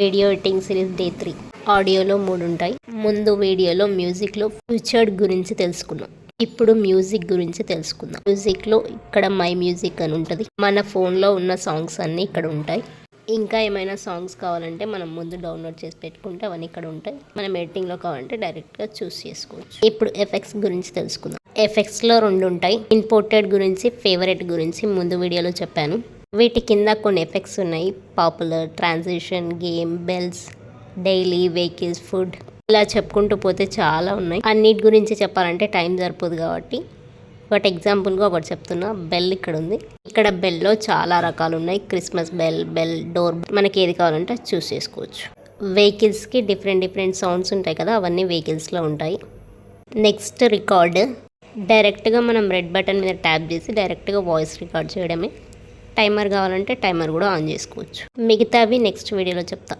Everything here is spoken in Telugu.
Video editing series day 3. ఆడియోలో 3 ఉంటాయి. ముందు వీడియోలో మ్యూజిక్లో ఫ్యూచర్ గురించి తెలుసుకున్నాం. ఇప్పుడు మ్యూజిక్ గురించి తెలుసుకుందాం. మ్యూజిక్లో ఇక్కడ మై మ్యూజిక్ అని ఉంటుంది. మన ఫోన్లో ఉన్న సాంగ్స్ అన్నీ ఇక్కడ ఉంటాయి. ఇంకా ఏమైనా సాంగ్స్ కావాలంటే మనం ముందు డౌన్లోడ్ చేసి పెట్టుకుంటే అవన్నీ ఇక్కడ ఉంటాయి. మనం ఎడిటింగ్లో కావాలంటే డైరెక్ట్గా చూస్ చేసుకోవచ్చు. ఇప్పుడు ఎఫెక్ట్స్ గురించి తెలుసుకుందాం. ఎఫెక్ట్స్లో 2 ఉంటాయి. ఇంపోర్టెడ్ గురించి, ఫేవరెట్ గురించి ముందు వీడియోలో చెప్పాను. వీటి కింద కొన్ని ఎఫెక్ట్స్ ఉన్నాయి. Popular, transition, game, bells, daily, vehicles, food, ఇలా చెప్పుకుంటూ పోతే చాలా ఉన్నాయి. అన్నిటి గురించి చెప్పాలంటే టైం సరిపోదు కాబట్టి ఒకటి ఎగ్జాంపుల్గా ఒకటి చెప్తున్నా. బెల్ ఇక్కడ ఉంది. ఇక్కడ బెల్లో చాలా రకాలు ఉన్నాయి. క్రిస్మస్ బెల్, బెల్, డోర్, మనకి ఏది కావాలంటే చూస్ చేసుకోవచ్చు. వెహికల్స్కి డిఫరెంట్ సౌండ్స్ ఉంటాయి కదా, అవన్నీ వెహికల్స్లో ఉంటాయి. Next record. డైరెక్ట్గా మనం రెడ్ బటన్ మీద ట్యాప్ చేసి డైరెక్ట్గా వాయిస్ రికార్డ్ చేయడమే. టైమర్ కావాలంటే టైమర్ కూడా ఆన్ చేసుకోవచ్చు. మిగతావి నెక్స్ట్ వీడియోలో చెప్తా.